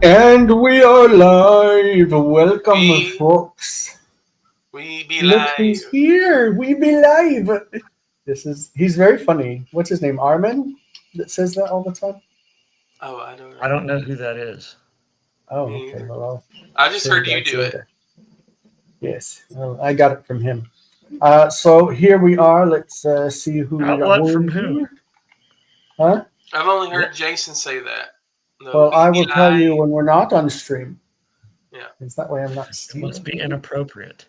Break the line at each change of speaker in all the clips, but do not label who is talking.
And we are live. Welcome,
We
folks.
we be
Look who's
live.
here. We be live. He's very funny. What's his name? Armin? That says that all the time?
Oh, I don't
I
know.
don't know who that is.
Oh,
Me
okay.
either.
Well, I'll
I just
show you
heard you
guys
do it.
later. Yes, well, I got it from him. So here we are. Let's see who we
Got
got.
what
Who
from
we
who?
here? Huh?
I've only
What?
heard Jason say that. No,
Well, I
we be
will tell you
live.
when we're not on stream.
Yeah.
Is that way I'm not
It must
stealing?
be inappropriate.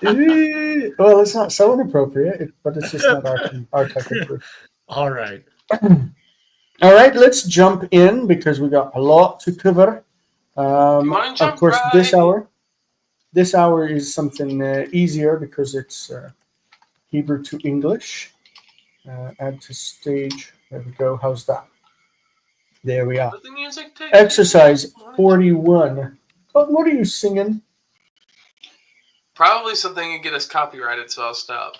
Well, it's not so inappropriate, but it's just not our type of group.
All right.
All right, let's jump in because we got a lot to cover.
Come on,
Of
jump
course,
right in.
this hour is something easier because it's Hebrew to English. Add to stage. There we go. How's that? There we are.
Let the music take you.
Exercise
Come on, jump.
41. Colton, what are you singing?
Probably something to get us copyrighted, so I'll stop.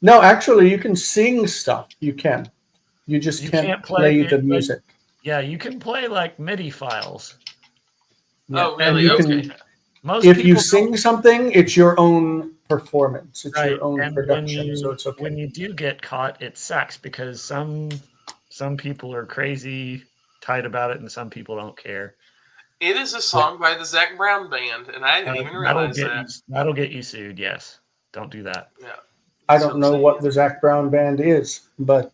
No, actually, you can sing stuff. You can. You just
You
can't
can't play
play
it
the
like
music.
yeah, you can play like MIDI files.
Yeah,
Oh,
and
really?
you
Okay.
can.
Most
If you
people don't,
sing something, it's your own performance. It's
right?
your own
And when
production, so
you
it's okay.
when you do get caught, it sucks because some people are crazy tight about it, and some people don't care.
It is a
Yeah.
song by the Zach Brown Band, and I didn't even realize that.
That'll get you sued. Yes, don't do that.
Yeah.
I
That's what
don't
I'm
know what
saying.
the Zach Brown band is, but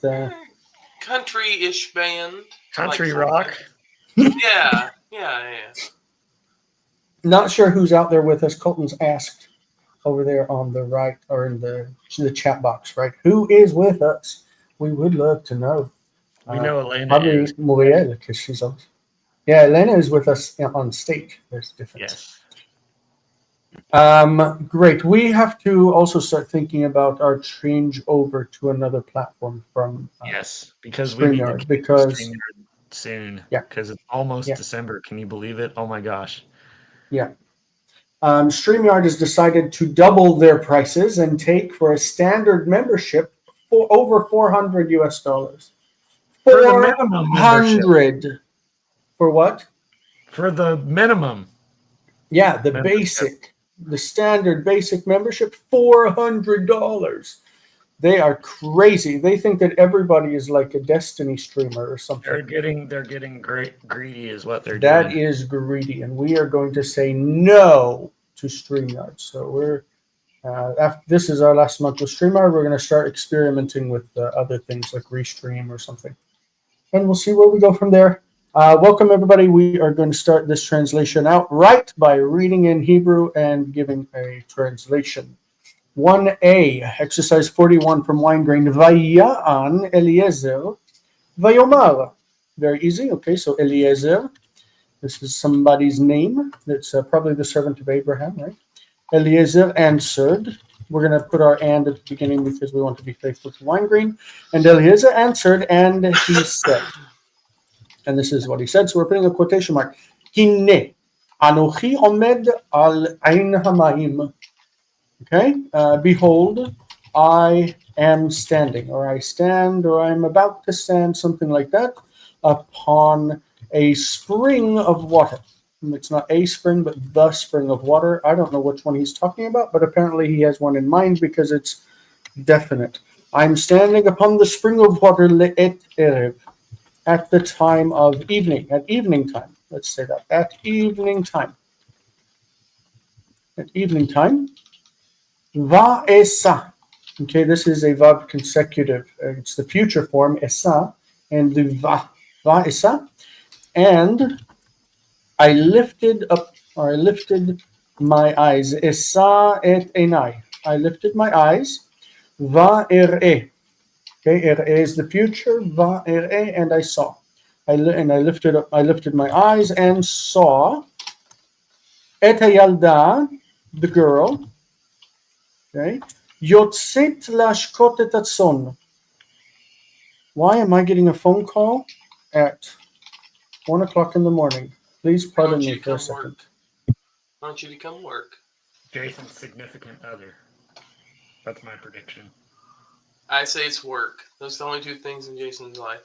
Country-ish band. Like
Country
folk
rock.
country. Yeah.
not sure who's out there with us. Colton's asked over there on the right or in the chat box, right? Who is with us? We would love to know.
We
Uh,
know Elena
Probably
is.
Muriel because she's on. Yeah, Elena is with us on stage. There's a difference.
Yes.
Great. We have to also start thinking about our change over to another platform from
Yes, because we need to
StreamYard
get to
because
StreamYard soon
yeah,
because it's almost
yeah,
December. Can you believe it? Oh my gosh.
yeah. StreamYard has decided to double their prices and take for a standard membership for over 400 US dollars.
For the minimum membership.
400 for what?
For the minimum
Yeah,
membership.
the standard basic membership, $400. They are crazy. They think that everybody is like a Destiny streamer or something.
They're getting great greedy is what they're
That
doing.
is greedy, and we are going to say no to StreamYard. So we're after this is our last month with StreamYard. We're going to start experimenting with other things like Restream or something, and we'll see where we go from there. Welcome everybody. We are going to start this translation out right by reading in Hebrew and giving a translation. 1a, exercise 41 from Weingreen. Vaya'an Eliezer Vayomar. Very easy. Okay, so Eliezer. This is somebody's name. It's probably the servant of Abraham, right? Eliezer answered. We're going to put our and at the beginning because we want to be faithful to Weingreen. And Eliezer answered, and he said, and this is what he said. So we're putting a quotation mark. Hine, anochi omed al ein hamayim. Okay, behold, I am standing, or I stand, or I'm about to stand, something like that, upon a spring of water. And it's not a spring, but the spring of water. I don't know which one he's talking about, but apparently he has one in mind because it's definite. I'm standing upon the spring of water le'et erev, at the time of evening, at evening time. Let's say that, at evening time. At evening time. Va'esa. Okay, this is a vav consecutive. It's the future form, esa, and the va'esa. And I lifted up, or I lifted my eyes. Esa et enai. I lifted my eyes. Va'er'e. Okay, er'e is the future. Va'er'e, and I saw. And I lifted up. I lifted my eyes and saw et hayalda, the girl. Okay, yotzet lashkot et atzon. Why am I getting a phone call at 1 o'clock in the morning? Please
I
pardon
want
me
you to
for a
come
second.
work. I want you to come work.
Jason's significant other. That's my prediction.
I say it's work. Those are the only two things in Jason's life.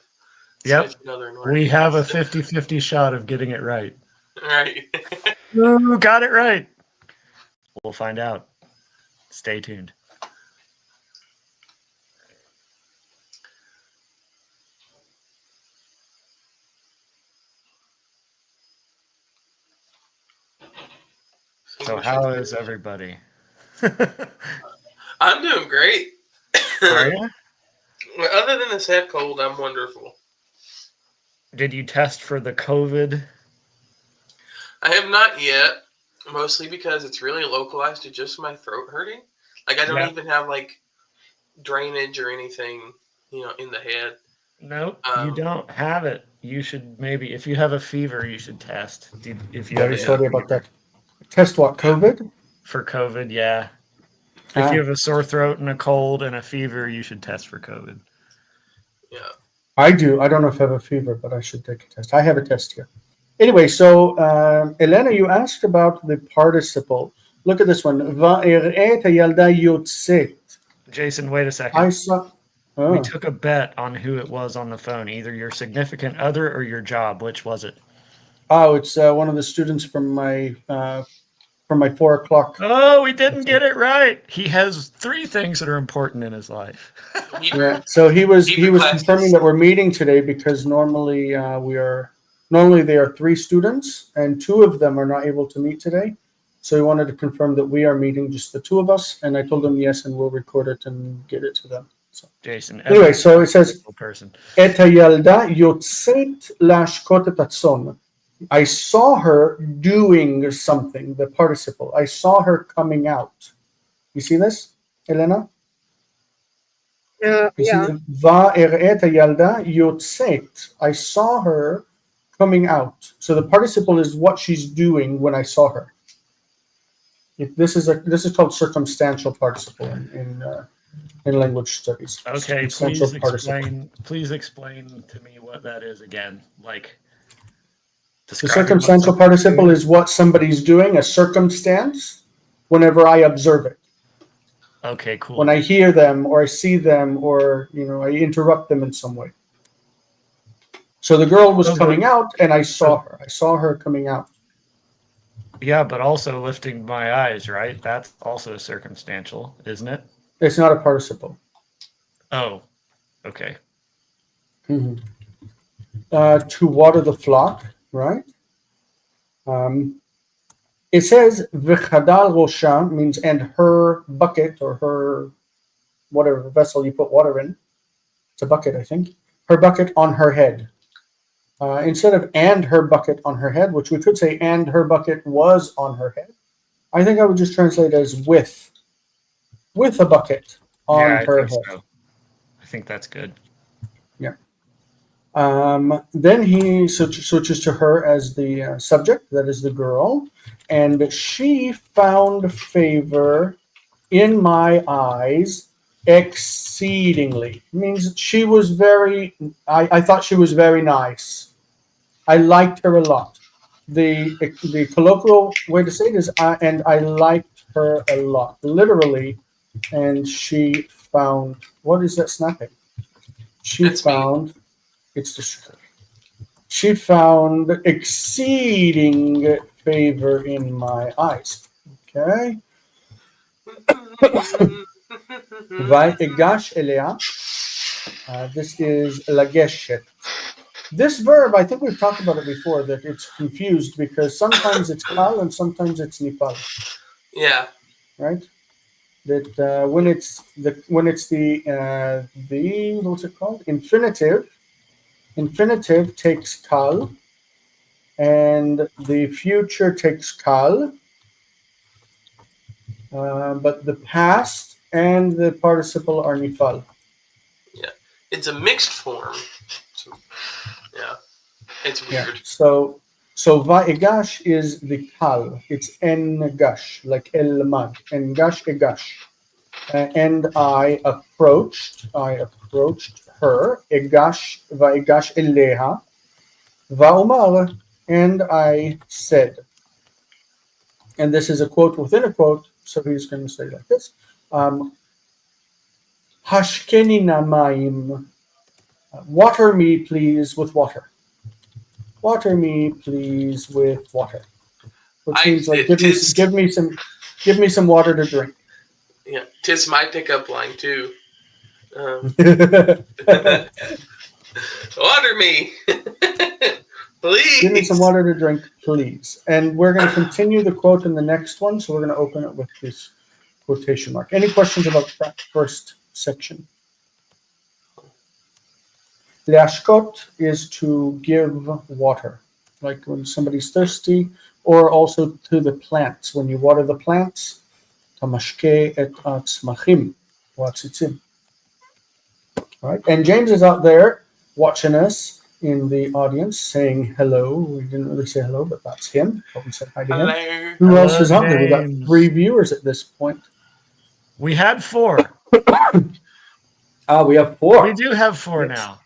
Yep.
Switch another
We have a
word.
50-50 shot of getting it right.
Right.
Who got it right? We'll find out. Stay tuned. So how is everybody?
I'm doing great.
Are you?
Other than this head cold, I'm wonderful.
Did you test for the COVID?
I have not yet, mostly because it's really localized to just my throat hurting. Like I don't even have like drainage or anything, in the head.
Nope, you don't have it. You should maybe, if you have a fever, you should test. If you
Very
have
sorry about that. Test what? COVID?
For COVID, yeah. If you have a sore throat and a cold and a fever, you should test for COVID.
Yeah.
I do. I don't know if I have a fever, but I should take a test. I have a test here. Anyway, so Elena, you asked about the participle. Look at this one. ואראה את הילדה יוצאת.
Jason, wait a second.
I saw.
We took a bet on who it was on the phone, either your significant other or your job. Which was it?
Oh, it's one of the students from my 4 o'clock.
Oh, we didn't get it right. He has 3 things that are important in his life.
Yeah. So he was confirming that we're meeting today because normally they are 3 students and 2 of them are not able to meet today. So he wanted to confirm that we are meeting, just the 2 of us, and I told him yes, and we'll record it and get it to them. So
Jason.
Anyway, so it says
person.
את הילדה יוצאת להשקות את הצאן. I saw her doing something, the participle. I saw her coming out. You see this, Elena?
Yeah.
ואראה את הילדה יוצאת. I saw her coming out. So the participle is what she's doing when I saw her. This is called circumstantial participle in language studies.
Okay, please explain to me what that is again. Like,
the circumstantial participle is what somebody's doing, a circumstance, whenever I observe it.
Okay, cool.
When I hear them or I see them or I interrupt them in some way. So the girl was coming out and I saw her. I saw her coming out.
Yeah, but also lifting my eyes, right? That's also circumstantial, isn't it?
It's not a participle.
Oh, okay.
Mm-hmm. To water the flock, right? It says v'chadal rosha means and her bucket or her whatever vessel you put water in. It's a bucket, I think. Her bucket on her head. Instead of and her bucket on her head, which we could say and her bucket was on her head, I think I would just translate as with a bucket on her head.
So. I think that's good.
Yeah. Then he switches to her as the subject, that is the girl, and she found favor in my eyes exceedingly. It means she was I thought she was very nice. I liked her a lot. The colloquial way to say it is, and I liked her a lot. Literally, and she found, what is that snapping? She found exceeding favor in my eyes. Okay. Vaigash elea. This is lageshet. This verb, I think we've talked about it before, that it's confused because sometimes it's kal and sometimes it's nifal.
Yeah.
Right. That when it's the what's it called? Infinitive takes kal, and the future takes kal, but the past and the participle are nifal.
Yeah, it's a mixed form. So, yeah, it's weird.
Yeah. So va'igash is the kal. It's en-gash, like el-mad. En-gash, egash. And I approached her. Egash, va'igash eleha. Va'omar, and I said. And this is a quote within a quote, so he's going to say like this. Hashkeni namayim. Water me, please, with water. Water me, please, with water. Which means like give me some water to drink.
Yeah, tis my pickup line too. Water me, please.
Give me some water to drink, please. And we're going to continue the quote in the next one, so we're going to open it with this quotation mark. Any questions about that first section? Leashkot is to give water, like when somebody's thirsty, or also to the plants. When you water the plants, tamashke et atzmachim, watzitzim. All right, and James is out there watching us in the audience, saying hello. We didn't really say hello, but that's him. Hope we said hi to him.
Hello.
Who
Hello,
else is out there? We got
James.
3 viewers at this point.
We had 4.
We have 4.
We do have 4
Yes.
now.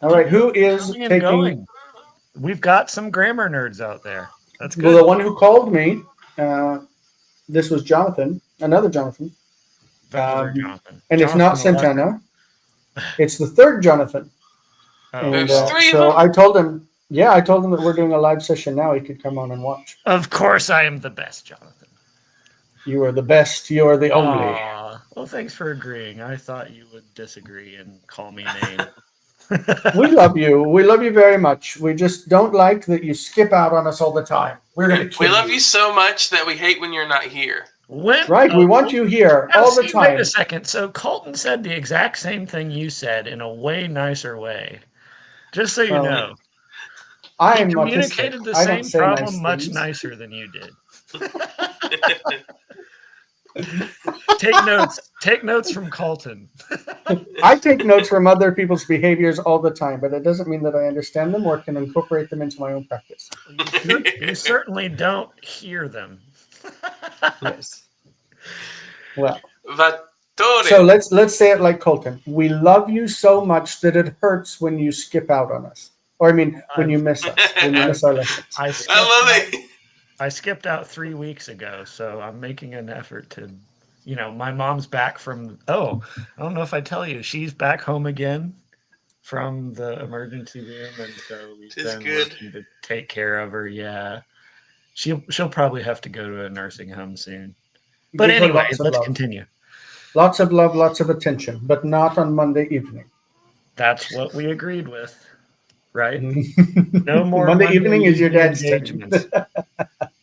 All right, who is
Coming and
taking?
going. We've got some grammar nerds out there. That's good.
Well, the one who called me, this was Jonathan, another Jonathan,
Another Jonathan.
and it's not
Jonathan
Santana. It's the third Jonathan.
Oh,
And
There's 3 of
so
them?
I told him that we're doing a live session now. He could come on and watch.
of course, I am the best, Jonathan.
You are the best. You are the only.
Aw. Well, thanks for agreeing. I thought you would disagree and call me a name.
We love you. We love you very much. We just don't like that you skip out on us all the time. We're gonna kill
We love you so much that we hate when you're not here.
Right, we want you here
Now,
all the
see,
time.
Wait a second. So Colton said the exact same thing you said in a way nicer way. Just so you
Well,
know.
I'm
He
autistic.
communicated the
I don't
same
say
problem
nice
much
things.
nicer than you did. Take notes from Colton.
I take notes from other people's behaviors all the time, but it doesn't mean that I understand them or can incorporate them into my own practice.
You certainly don't hear them.
Yes. Well,
Vattore.
so let's say it like Colton. We love you so much that it hurts when you skip out on us, or I mean, when you miss us, when you miss our lessons.
I
love it.
I skipped out 3 weeks ago, so I'm making an effort to, my mom's back from, I don't know if I tell you, she's back home again from the emergency room, and so we've
Tis
been
good.
working to take care of her. Yeah, she'll probably have to go to a nursing home soon. But
Give her
anyway,
lots of
let's
love.
continue.
Lots of love, lots of attention, but not on Monday evening.
That's what we agreed with, right?
No
No more
Monday evening is your dad's
engagements.
turn.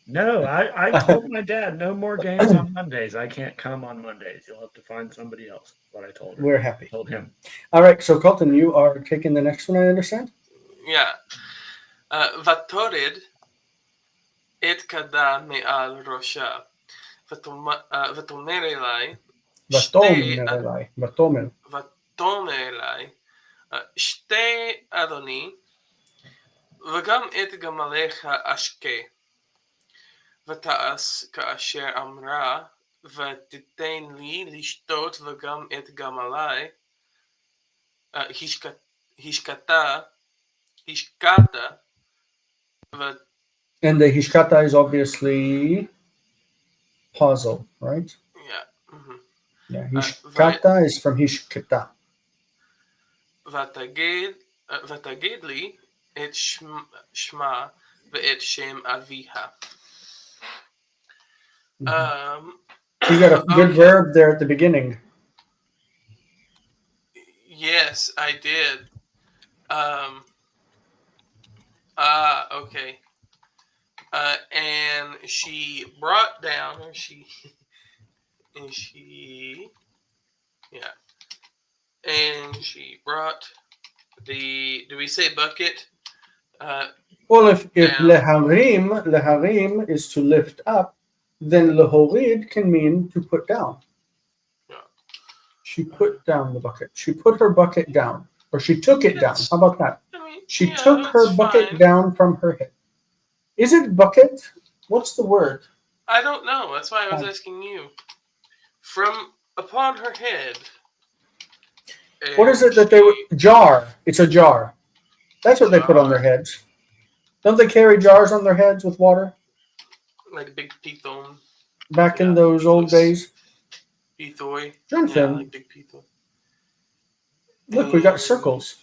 No, I told my dad no more games on Mondays. I can't come on Mondays. You'll have to find somebody else. What I told her.
We're happy.
Told him.
All right, so Colton, you are taking the next one, I understand?
Yeah. Vattorid et kada me'al rosha. Vatomer elai.
Vatomer.
ותאמר אלי, שתי אדוני, וגם את גמליך אשקה, ותעש כאשר אמרה, ותיתן לי לשתות וגם את גמלי, השקעת,
And the hishkata is obviously puzzle, right?
yeah. Mm-hmm.
Yeah, hishkata is from hishkata.
ותגיד לי את שמה ואת שם אביה.
You got a good verb there at the beginning.
Yes, I did. Okay. And she brought down, and she brought do we say bucket?
Well, if leharim is to lift up, then lehorid can mean to put down.
Yeah.
She put down the bucket. She put her bucket down, or she took it down. How about that?
I mean,
She
yeah,
took her
that's
bucket
fine.
down from her head. Is it bucket? What's the word?
I don't know. That's why I was asking you. From upon her head.
What is it that they would jar? It's a jar. That's what they put on their heads. Don't they carry jars on their heads with water?
Like a big pithon.
Back in those old days.
Pithoy.
Jonathan,
Yeah, like big pithoy.
look, we got circles.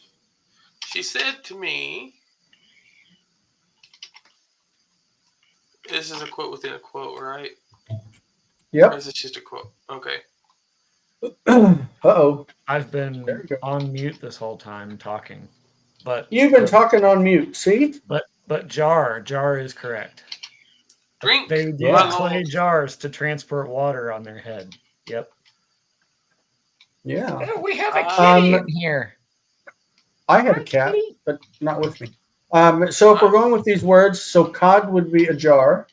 She said to me, this is a quote within a quote, right? Or
Yep.
is it just a quote? Okay.
Uh-oh.
I've
There
been
you go.
on mute this whole time talking, but
You've been talking on mute, see?
but jar is correct.
Drink,
They
Yeah.
use clay jars to transport water on their head. Yep.
Yeah.
We have a
kitty
in here.
I had a cat, but not with me. So if we're going with these words, so cod would be a jar.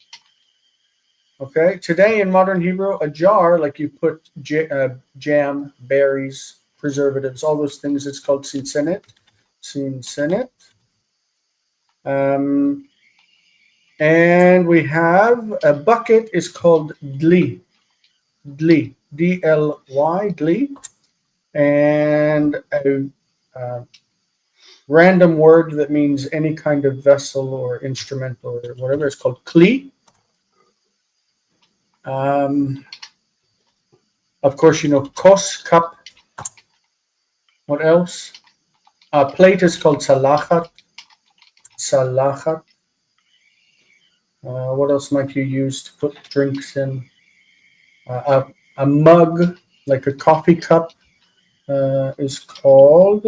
Okay. Today in modern Hebrew, a jar, like you put jam, berries, preservatives, all those things, it's called sinsenet. Sinsenet. And we have a bucket is called dli. Dli. D-L-Y, dli. And a random word that means any kind of vessel or instrument or whatever is called kli. Of course, you know, kos, cup. What else? A plate is called salachat. Salachat. What else might you use to put drinks in? A mug, like a coffee cup, is called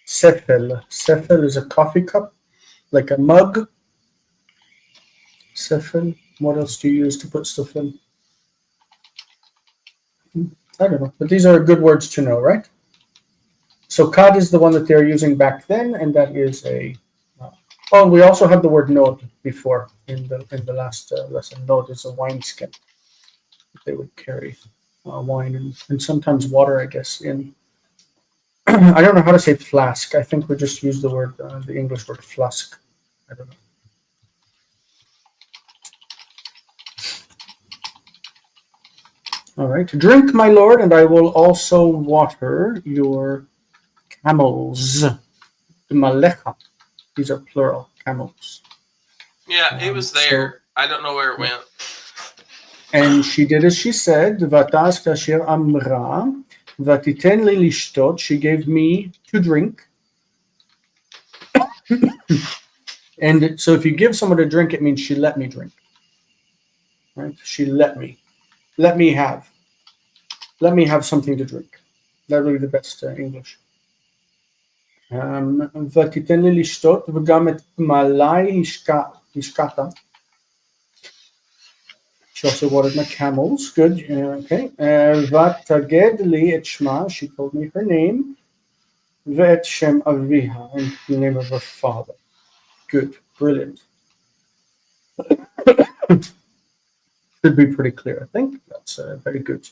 sefel. Sefel is a coffee cup, like a mug. Sefel. What else do you use to put stuff in? I don't know, but these are good words to know, right? So kad is the one that they're using back then, and that is a. Oh, we also had the word nod before in the last lesson. Nod is a wineskin that they would carry wine and sometimes water, I guess. In I don't know how to say flask. I think we just use the word the English word flask. I don't know. All right. Drink, my lord, and I will also water your camels. Malecha. These are plural, camels.
Yeah, it was there.
So,
I don't know where it went.
and she did as she said. Vatas kasher amra. Vatiten li lishtot. She gave me to drink. And so if you give someone a drink, it means she let me drink. Right? She let me. Let me have. Let me have something to drink. That would be the best English. ותיתן לי לשתות וגם את מעלי השקעת. She also watered my camels. Good. Okay. ותגד לי את שמה. She told me her name. ואת שם אביה. And the name of her father. Good. Brilliant. Should be pretty clear, I think. That's very good.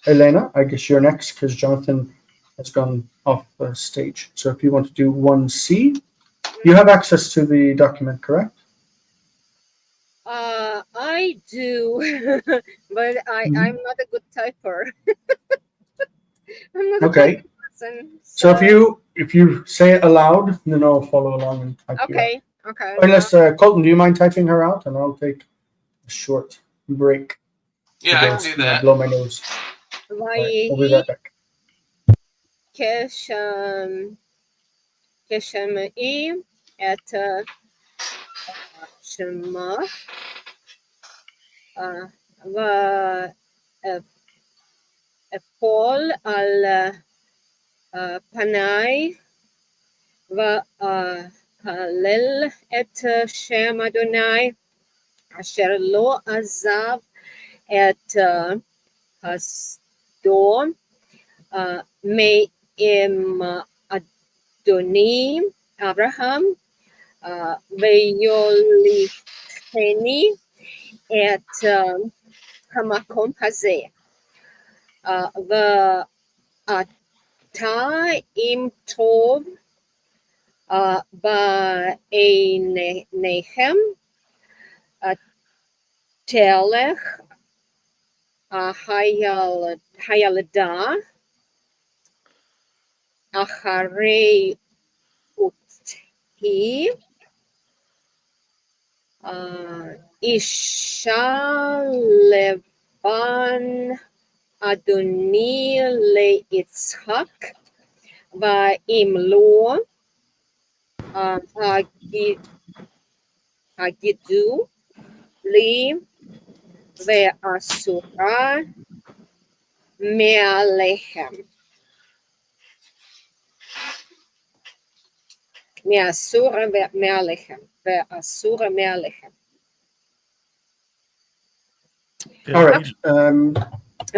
Elena, I guess you're next because Jonathan has gone off stage. So if you want to do 1C, you have access to the document, correct?
I do, but I'm not a good typer. I'm not
Okay.
a type person.
So if you say it aloud, then I'll follow along and type
Okay.
you out. Unless Colton, do you mind typing her out, and I'll take a short break.
Yeah, I can do that.
Blow my nose. Right, I'll be right back.
כשמעי את שמה ואפול על פניי והלל את שם אדוני אשר לא עזב את חסדו מעם אדוני אברהם ויוליכני את המקום הזה ואתה אם טוב בעיניכם תלך הילדה אחרי אותי אישה לבן אדוני ליצחק ואם לא, הגידו לי ואסורה מעליכם. מאסורה מעליכם. ואסורה מעליכם.
Good
All right.
reading.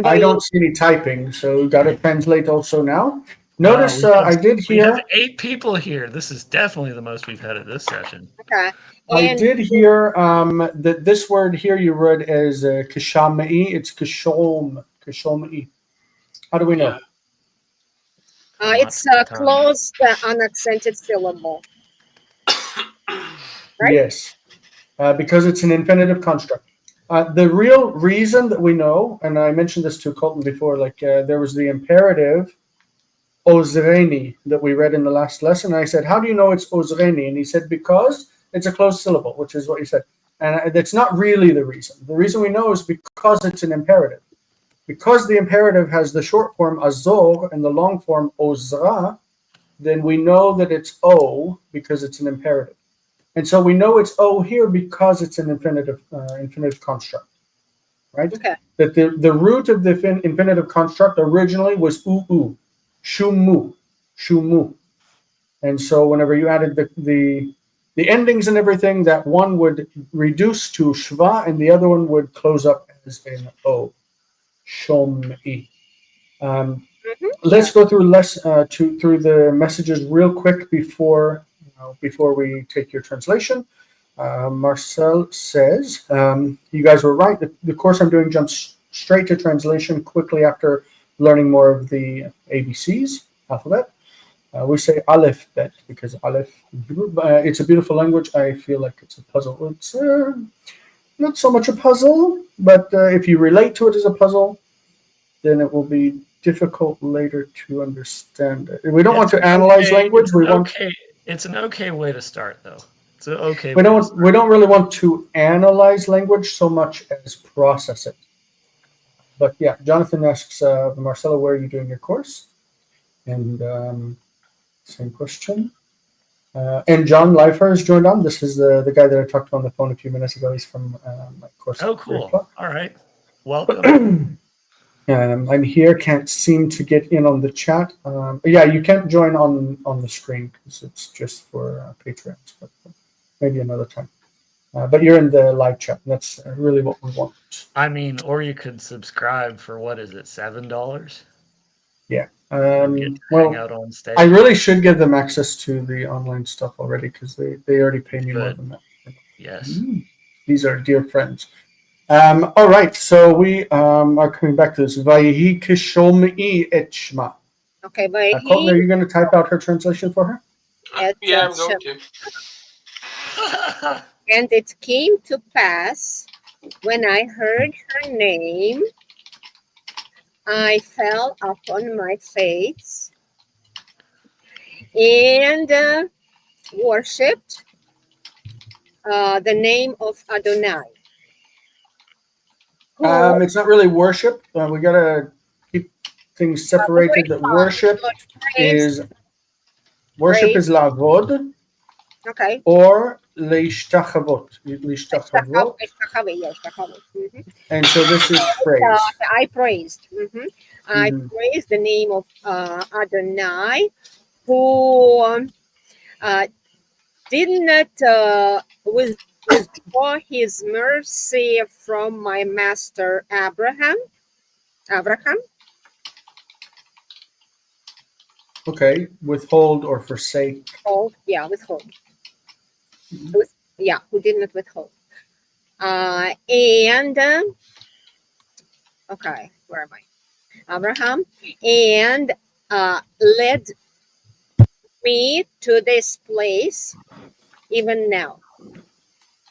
I don't see any typing, so got to translate also now. Notice
we have-
I did
We have
hear.
8 people here. This is definitely the most we've had at this session.
Okay.
I
And
did hear that this word here you read as kishamai. It's kishom. Kishomai. How do we know?
Yeah.
it's close the unaccented syllable. Right?
Yes, because it's an infinitive construct. The real reason that we know, and I mentioned this to Colton before, like there was the imperative ozreni that we read in the last lesson. And I said, how do you know it's ozreni? And he said, because it's a closed syllable, which is what you said. And that's not really the reason. The reason we know is because it's an imperative. Because the imperative has the short form azor and the long form ozra, then we know that it's O because it's an imperative. And so we know it's O here because it's an infinitive construct, right?
Okay.
That the root of the infinitive construct originally was uu, shumu, shumu. And so whenever you added the endings and everything, that one would reduce to shva and the other one would close up as an O, shom'i. Let's go through through the messages real quick before we take your translation. Marcel says, you guys were right. The course I'm doing jumps straight to translation quickly after learning more of the ABCs, alphabet. We say Aleph Bet because Aleph, it's a beautiful language. I feel like it's a puzzle. It's not so much a puzzle, but if you relate to it as a puzzle, then it will be difficult later to understand it. We don't want to analyze language.
It's an okay way to start, though. It's an okay.
We don't really want to analyze language so much as process it. But yeah, Jonathan asks Marcella, where are you doing your course? And same question. And John Leifer has joined on. This is the guy that I talked to on the phone a few minutes ago. He's from my course.
Oh, cool. All right. Welcome.
I'm here. Can't seem to get in on the chat. Yeah, you can't join on the screen because it's just for Patreons. But maybe another time. But you're in the live chat. And that's really what we want.
I mean, or you could subscribe for what is it, $7?
Yeah.
Hang out on stage.
I really should give them access to the online stuff already because they already pay me more than that.
Yes.
These are dear friends. All right, so we are coming back to this. Vayihi kishom'i et shma.
Okay,
Colton, are you going to type out her translation for her?
Yeah, I'm going to.
And it came to pass when I heard her name, I fell upon my face and worshipped the name of Adonai.
It's not really worship. We got to keep things separated. That worship is lavod.
Okay.
Or leishtachavot. Leishtachavot. And so this is praise.
I praised. I praised the name of Adonai, who did not withdraw his mercy from my master Abraham.
Okay, withhold or forsake.
Withhold. Who did not withhold. And okay, where am I? Abraham, and led me to this place even now.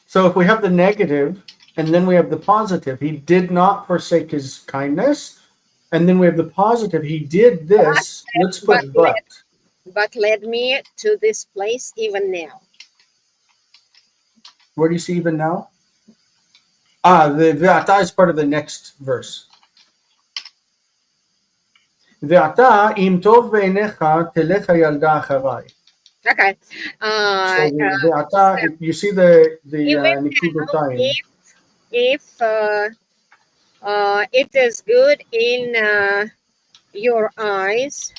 So if we have the negative and then we have the positive, he did not forsake his kindness. And then we have the positive, he did this. Let's put
but led me to this place even now.
Where do you see even now? The Ve'ata is part of the next verse. ועתה, אם טוב בעיניך, תלך הילדה אחריי.
Okay.
So the ועתה, you see the נקודותיים.
if it is good in your eyes,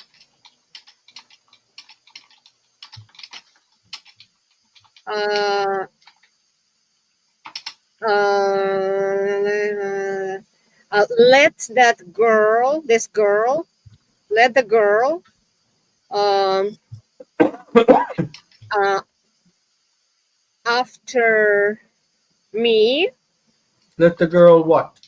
let that girl, let the girl after me.
Let the girl what?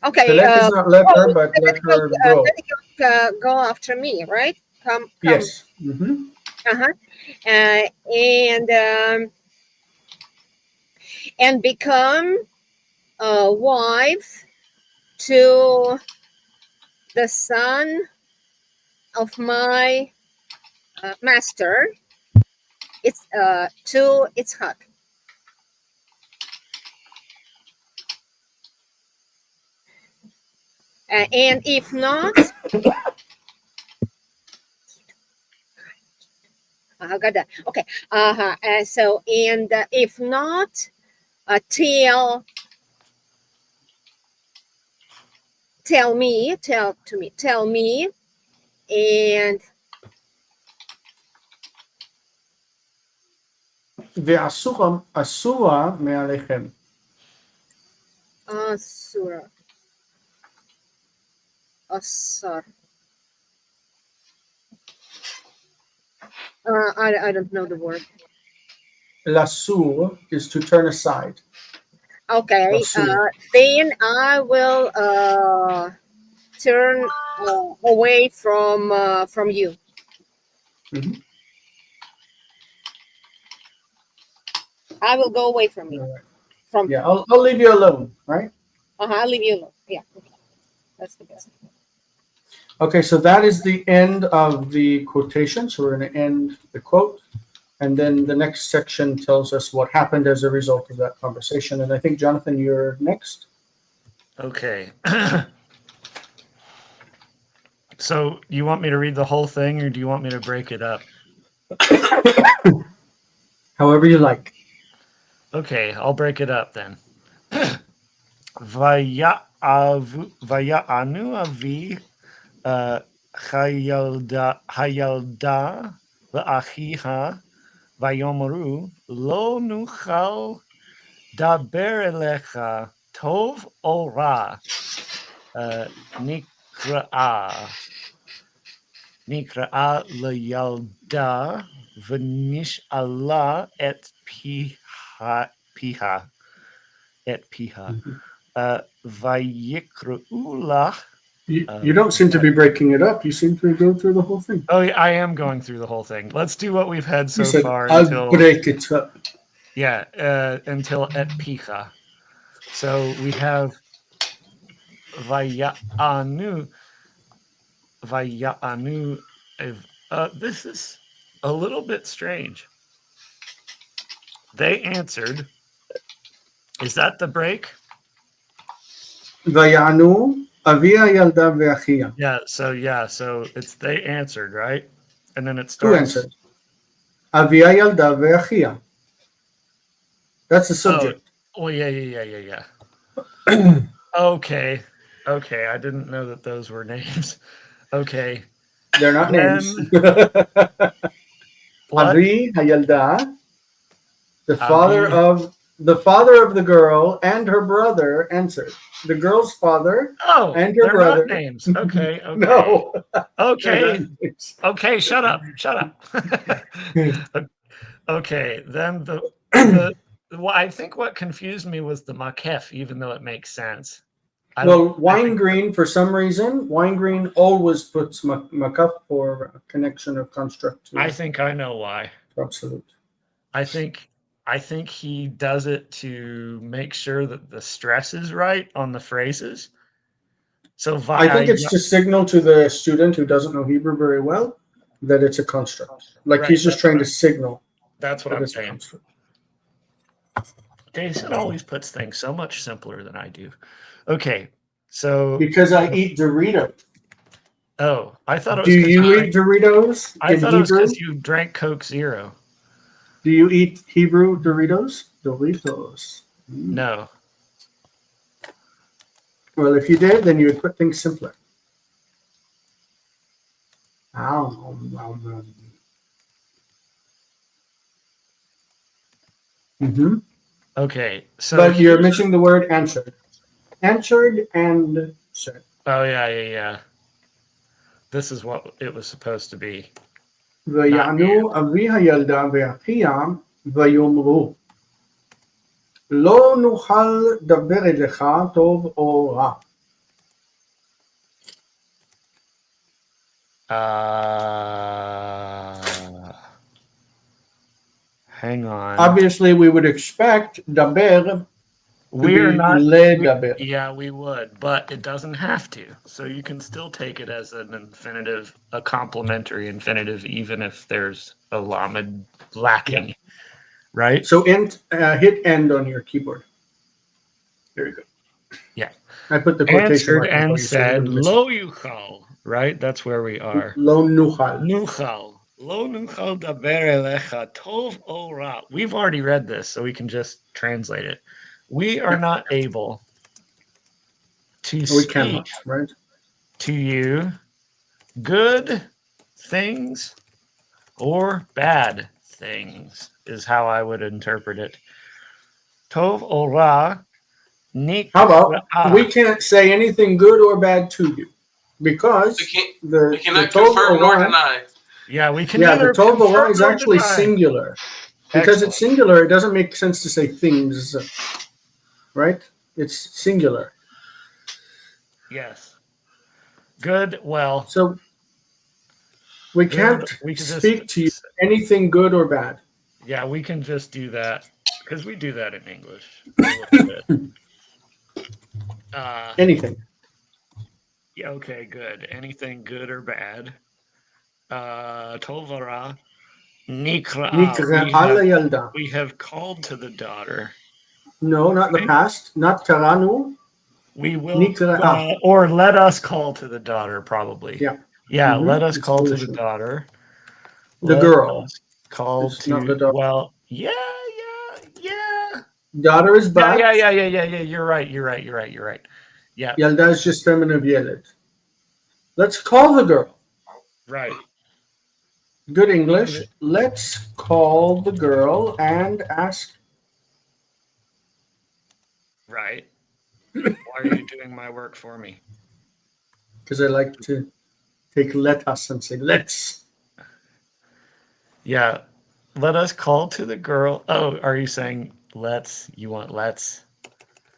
Okay.
תלך is not let her, but let her go.
Let her go after me, right? Come.
Yes. Mm-hmm.
And become a wife to the son of my master. It's to Itzhak. And if not, I got that. Okay. So, and if not, tell me, and
ואסורה מעליכם.
Asura. Asar. I don't know the word.
Lasur is to turn aside.
Okay.
Asur.
Then I will turn away from you.
Mhm.
I will go away from you.
Alright.
From
Yeah, I'll leave you alone, right?
I'll leave you alone. Yeah. Okay. That's the best.
Okay, so that is the end of the quotation. So we're going to end the quote. And then the next section tells us what happened as a result of that conversation. And I think, Jonathan, you're next.
Okay. So you want me to read the whole thing, or do you want me to break it up?
However you like.
Okay, I'll break it up then. Vaya'anu avi hayalda va'achiha vayomaru lo nuchal daber elecha tov o ra nikra'a leyalda v'nish'ala et piha vayikru'u lach.
You don't seem to be breaking it up. You seem to go through the whole thing.
Oh, yeah, I am going through the whole thing. Let's do what we've had so
You said,
far
I'll
until
break it up.
until et picha. So we have vaya'anu. This is a little bit strange. They answered. Is that the break?
ויענו אביה ילדה ואחיה.
So it's they answered, right? And then it
Who
starts.
answered? אביה ילדה ואחיה. That's the subject.
Oh, yeah. Okay. I didn't know that those were names. Okay.
They're not
Then,
names.
what?
Avi Hayalda, the father of the girl and her brother answered. The girl's father and her
they're
brother.
not names. Okay.
No.
Okay. Okay, shut up. Okay, then I think what confused me was the makef, even though it makes sense.
Weingreen, for some reason, Weingreen always puts makaf for a connection of construct.
I think I know why.
Absolute.
I think he does it to make sure that the stress is right on the phrases. So
I think it's to signal to the student who doesn't know Hebrew very well that it's a construct. Like he's just trying to signal.
That's what I'm saying. Jason always puts things so much simpler than I do. Okay, So
Because I eat Doritos.
I thought it
Do
was because
you eat Doritos
I
in
thought it was
Hebrew?
because you drank Coke Zero.
Do you eat Hebrew Doritos? Doritos.
No.
Well, if you did, then you would put things simpler. Mm-hmm.
Okay. So
But you're
here's
missing the word answered. Answered and said.
Oh yeah. This is what it was supposed to be.
ויענו אבי הילדה ואחיה ויאמרו לא נוכל דבר אליך טוב או רע.
Hang on.
Obviously, we would expect daber
We're
be
not.
ledaber.
Yeah, we would, but it doesn't have to. So you can still take it as an infinitive, a complementary infinitive, even if there's a lamed lacking. Right?
So hit end on your keyboard. There you go.
Yeah.
I put the quotation
Answered
mark
and
before you, so you
said,
wouldn't miss it.
Lo yuchal. Right? That's where we are.
Lo nuchal.
Nuchal. Lo nuchal daber elecha tov o ra. We've already read this, so we can just translate it. We are not able to
We
speak
cannot, right?
to you good things or bad things, is how I would interpret it. Tov o ra nik.
How about we can't say anything good or bad to you because
We
the
cannot
tov
confirm nor
ora,
deny.
Yeah, we can
yeah,
neither
the tov ora
confirm
is
nor
actually
deny.
singular. Because it's singular, it doesn't make sense to say things, right? It's singular.
Yes. Good. Well,
So we
good,
can't
we can
speak
just,
to you anything good or bad.
yeah, we can just do that because we do that in English a little bit.
Anything.
Yeah, okay, good. Anything good or bad? Tovara
Nikra yalda.
we have called to the daughter.
No, not the past. Not karanu.
We will,
Nikra.
or let us call to the daughter, probably.
Yeah.
Yeah,
Mhm.
let us
It's
call to the
bullshit.
daughter.
The
Let
girl.
us call
It's not the
to,
daughter.
well, yeah.
Daughter is bat.
Yeah. You're right. Yeah,
Yalda is just feminine of yeled. Let's call the girl.
right.
Good English. Let's call the girl and ask.
Right. Why are you doing my work for me?
Because I like to take let us and say let's.
Yeah. Let us call to the girl. Oh, are you saying let's? You want let's?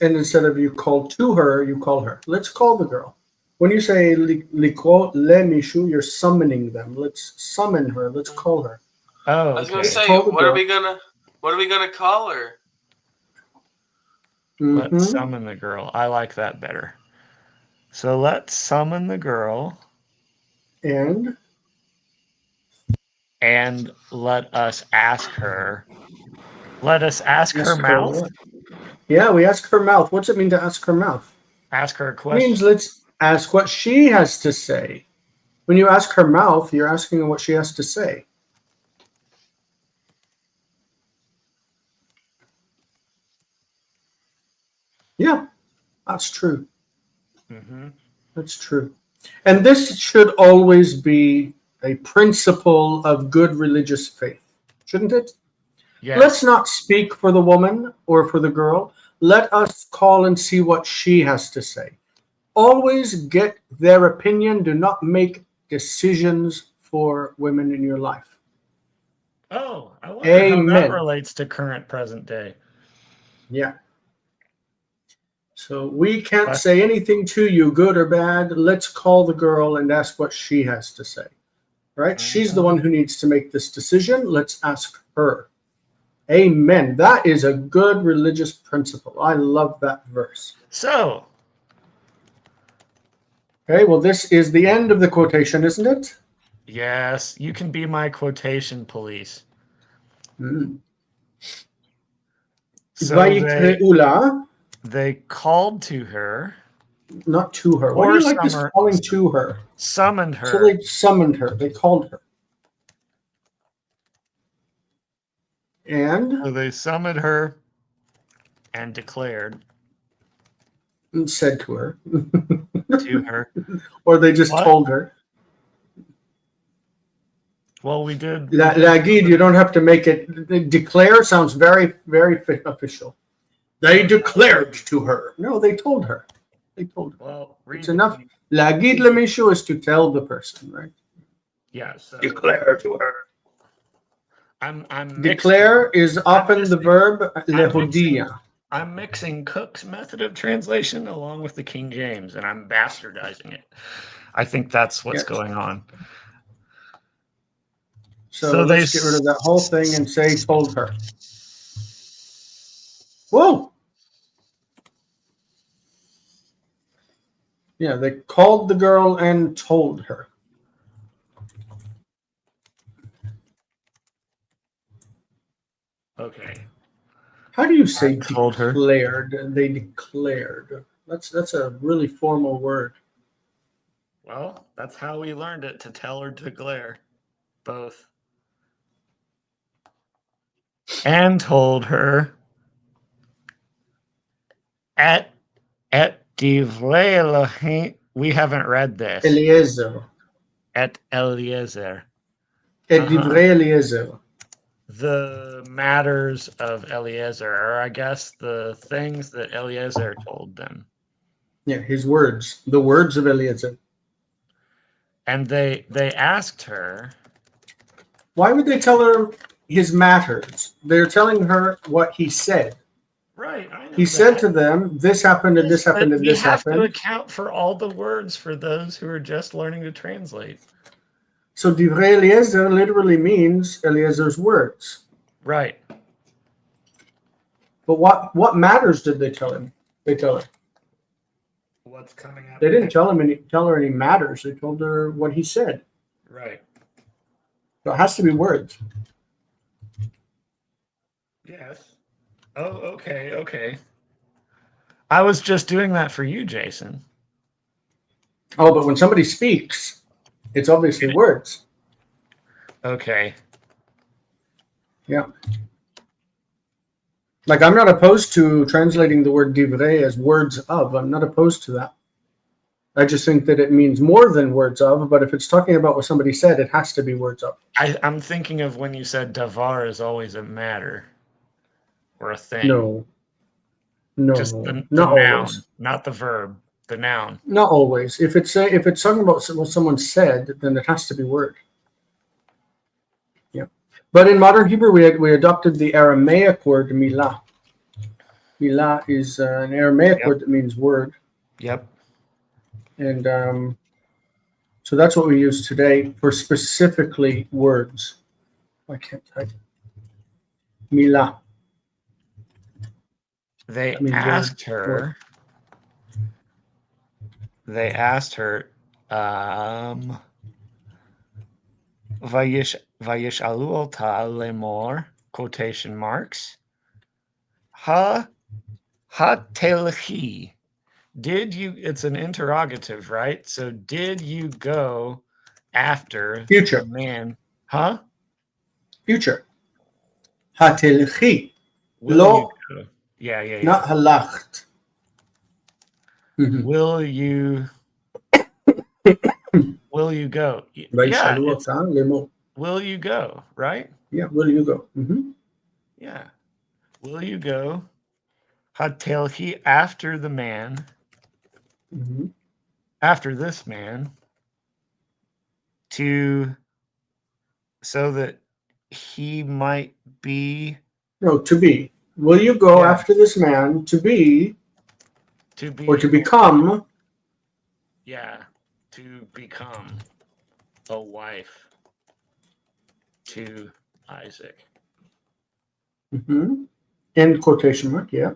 And instead of you call to her, you call her. Let's call the girl. When you say likro le mishu, you're summoning them. Let's summon her. Let's call her.
Oh,
I was gonna
okay.
say,
Call the
what are
girl.
we gonna call her?
Let's
Mhm.
summon the girl. I like that better. So let's summon the girl
And
let us ask her. Let us ask her
ask her
mouth.
what? Yeah, we ask her mouth. What's it mean to ask her mouth?
Ask her a
It
question.
means let's ask what she has to say. When you ask her mouth, you're asking her what she has to say. Yeah, that's true.
Mm-hmm.
That's true. And this should always be a principle of good religious faith, shouldn't it?
Yes.
Let's not speak for the woman or for the girl. Let us call and see what she has to say. Always get their opinion. Do not make decisions for women in your life.
Oh, I wonder how that
Amen.
relates to current present day.
Yeah. So we can't say anything to you, good or bad. Let's call the girl and ask what she has to say. Right? She's the one who needs to make this decision. Let's ask her. Amen. That is a good religious principle. I love that verse.
So,
Okay, well, this is the end of the quotation, isn't it?
yes, you can be my quotation police. So
Vayikre'ula.
they called to her.
not to her. Why do
Or
you like this calling to her?
summoned
So
her.
they summoned her. They called her.
So they summoned her and declared
And said to her.
to her.
Or they just
What?
told her.
Well, we did.
Lagid, you don't have to make it. Declare sounds very, very official. They declared to her. No, they told her. They told her.
Well,
It's enough. Lagid lemishu is to tell the person, right?
Yeah. So
Declare to her.
I'm
Declare
mixing,
is often the verb
mixing-
lehodia.
I'm mixing Cook's method of translation along with the King James, and I'm bastardizing it. I think that's what's
Yes.
going on.
So let's get rid of that whole thing and say told her. Whoa! Yeah, they called the girl and told her.
Okay.
How do you say
told her.
declared? They declared. That's a really formal word.
Well, that's how we learned it, to tell or declare. Both. And told her at divrei Elohim. We haven't read this.
Eliezer.
At Eliezer.
Et divrei Eliezer.
The matters of Eliezer, or I guess the things that Eliezer told them.
Yeah, his words. The words of Eliezer.
And they asked her.
Why would they tell her his matters? They're telling her what he said.
Right. I know
He said to them, this happened and this happened and this happened.
We have to account for all the words for those who are just learning to translate.
So divrei Eliezer literally means Eliezer's words.
Right.
But what matters did they tell him? They tell her.
What's coming up?
They didn't tell her any matters. They told her what he said.
Right.
So it has to be words.
Yes. Oh, okay. I was just doing that for you, Jason.
Oh, but when somebody speaks, it's obviously words.
Okay.
Yeah. Like, I'm not opposed to translating the word divrei as words of. I'm not opposed to that. I just think that it means more than words of, but if it's talking about what somebody said, it has to be words of.
I'm thinking of when you said davar is always a matter or a thing.
No.
Just the
not
noun,
always.
not the verb, the noun.
Not always. If it's talking about what someone said, then it has to be word. Yeah. But in modern Hebrew, we adopted the Aramaic word milah. Milah is an Aramaic word that means word.
Yep.
And so that's what we use today for specifically words. I can't type. Milah.
They asked her. Vayishalu ota lemor, quotation marks. Ha telchi. Did you? It's an interrogative, right? So did you go after
Future.
the man? Huh?
Future. Hatelchi.
Will you go? Yeah.
Not halacht.
Will you go? Yeah. Will you go? Right?
Yeah. Will you go?
Yeah. Will you go? Hatelchi after the man. After this man. So that he might be.
No, to be. Will you go after this man to be?
To be.
Or to become.
Yeah. To become a wife to Isaac.
End quotation mark, yeah.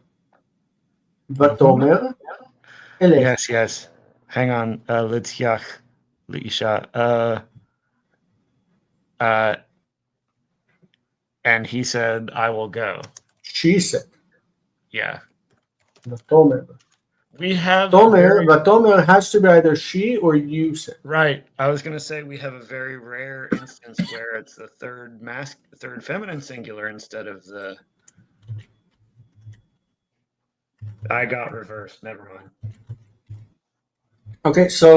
Vatomer.
Yes. Hang on. Litziach. Lisha. And he said, I will go.
She said.
Yeah.
Vatomer.
We have
Tomer, but Tomer has to be either she or you said.
right. I was going to say we have a very rare instance where it's the third feminine singular instead of the. I got reversed. Never mind.
Okay, so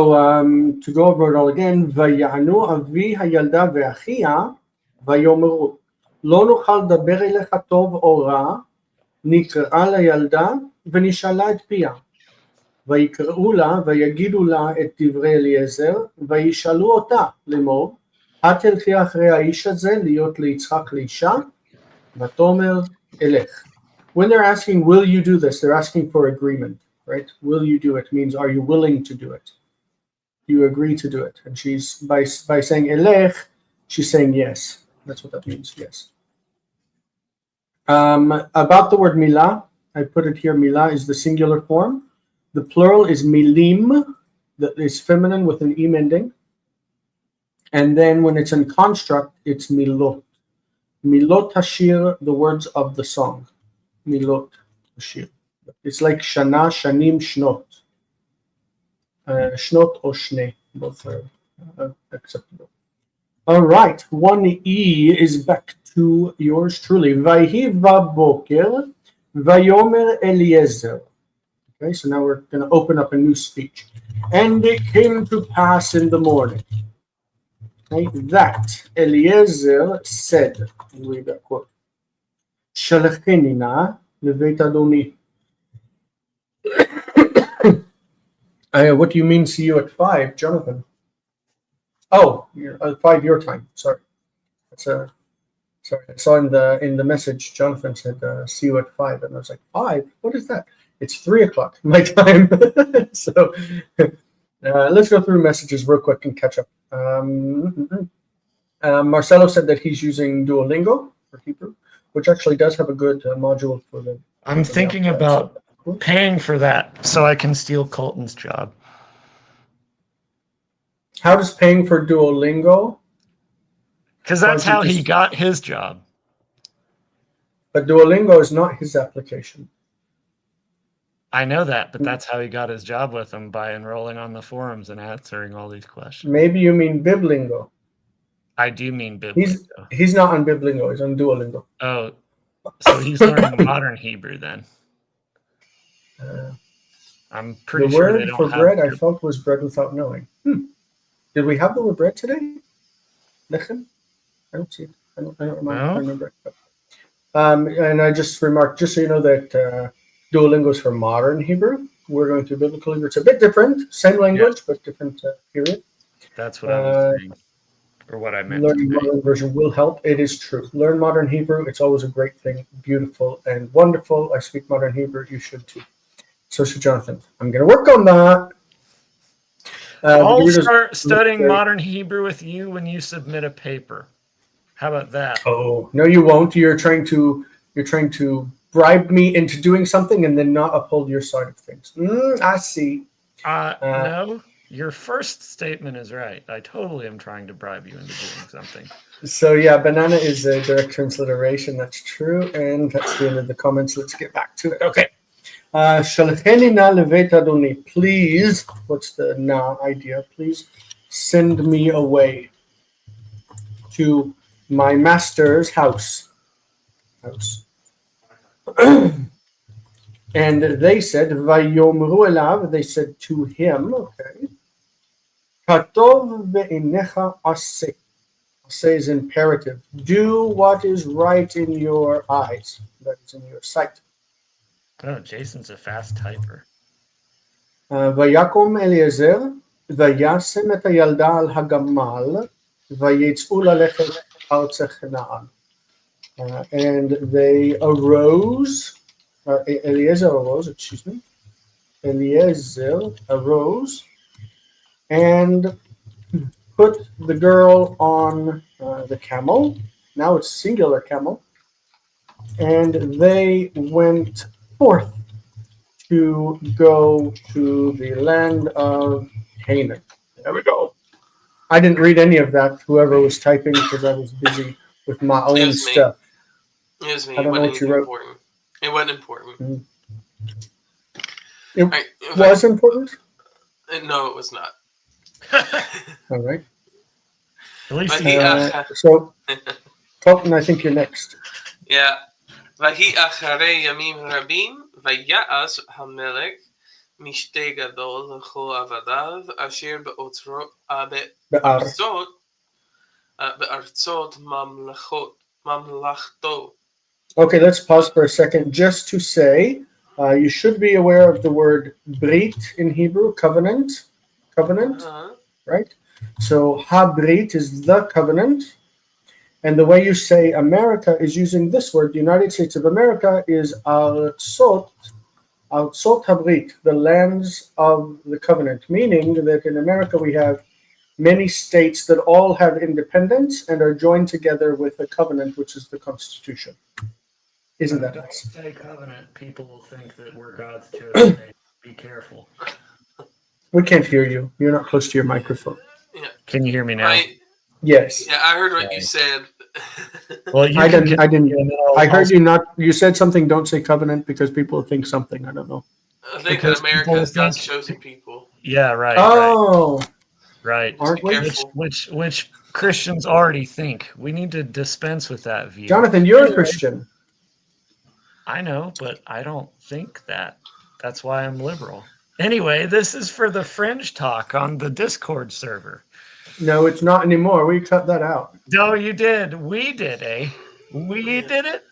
to go over it all again, ויענו אבי הילדה ואחיה ויאמרו לא נוכל לדבר אליך טוב או רע, נקראה לילדה ונשאלה את פיה. ויקראו לה ויגידו לה את דברי אליעזר, וישאלו אותה לאמור, התלכי אחרי האיש הזה להיות ליצחק לאישה? ותאמר אלך. When they're asking, will you do this, they're asking for agreement, right? Will you do it means, are you willing to do it? You agree to do it. And she's, by saying elech, she's saying yes. That's what that means, yes. About the word milah, I put it here, milah is the singular form. The plural is milim, that is feminine with an im ending. And then when it's in construct, it's milot. Milot hashir, the words of the song. Milot hashir. It's like shana, shanim, shnot. Shnot or shne, both are acceptable. All right, 1E is back to yours truly. Vayhi vaboker, vayomer Eliezer. Okay, so now we're going to open up a new speech. And it came to pass in the morning, okay, that Eliezer said, and read that quote, Shalacheni na leveit Adoni. What do you mean, see you at 5, Jonathan? Oh, 5 your time. Sorry. That's sorry. I saw in the message, Jonathan said, see you at 5. And I was like, 5? What is that? It's 3 o'clock my time. So let's go through messages real quick and catch up. Marcelo said that he's using Duolingo for Hebrew, which actually does have a good module for the.
I'm thinking about paying for that so I can steal Colton's job.
How does paying for Duolingo?
Because that's how he got his job.
But Duolingo is not his application.
I know that, but that's how he got his job with them, by enrolling on the forums and answering all these questions.
Maybe you mean Biblingo.
I do mean Biblingo.
He's not on Biblingo. He's on Duolingo.
Oh, so he's learning modern Hebrew then. I'm pretty sure they don't have.
The word for bread I felt was bread without knowing. Did we have the word bread today? Lechem? I don't see it. I don't remember it. And I just remarked, just so you know, that Duolingo is for modern Hebrew. We're going to biblical Hebrew. It's a bit different, same language, but different period.
That's what I was saying, or what I meant.
Learning modern version will help. It is true. Learn modern Hebrew. It's always a great thing, beautiful and wonderful. I speak modern Hebrew. You should too. So should Jonathan. I'm going to work on that.
I'll start studying modern Hebrew with you when you submit a paper. How about that?
Oh, no, you won't. You're trying to bribe me into doing something and then not uphold your side of things. I see.
No, your first statement is right. I totally am trying to bribe you into doing something.
So yeah, banana is a direct transliteration. That's true. And that's the end of the comments. Let's get back to it. Okay. Shalacheni na leveit Adoni. Please, what's the na idea? Please send me away to my master's house. And they said, Vayomru elav, they said to him, okay, Katov ve'inecha aseh. Aseh is imperative. Do what is right in your eyes, that is in your sight.
Oh, Jason's a fast typer.
ויקום אליעזר, וישם את הילדה על הגמל, ויצאו ללכת ארצה כנען. And they arose, Eliezer arose and put the girl on the camel. Now it's singular camel. And they went forth to go to the land of Canaan. There we go. I didn't read any of that, whoever was typing, because I was busy with my own stuff.
It was me.
I don't know what you wrote.
It wasn't important.
It Was important?
No, it was not.
All right.
At least
But
he,
So, Colton, I think you're next.
yeah. ויהי אחרי ימים רבים, ויעש המלך משתה גדול לכל עבדיו, אשר
Be'ar.
בארצות ממלכתו.
Okay, let's pause for a second just to say you should be aware of the word brit in Hebrew, covenant, right? So habrit is the covenant, and the way you say America is using this word. The United States of America is artsot habrit, the lands of the covenant, meaning that in America we have many states that all have independence and are joined together with a covenant, which is the Constitution. Isn't that
don't
nice?
say covenant. People will think that we're God's chosen nation. Be careful.
We can't hear you. You're not close to your microphone.
Yeah.
Can you hear me now?
Right.
Yes.
Yeah, I heard what you said.
Well, you
I
can
didn't. I didn't.
continue, and
I heard
I'll-
you not. You said something. Don't say covenant because people think something. I don't know.
I think
Because
that America
people
is God's
think-
chosen people.
Yeah, right,
Oh,
right.
aren't
Be
we?
careful.
Which Christians already think. We need to dispense with that view.
Jonathan, you're a
Anyway.
Christian.
I know, but I don't think that. That's why I'm liberal. Anyway, this is for the fringe talk on the Discord server.
No, it's not anymore. We cut that out.
No, you did. We did, eh? We did it?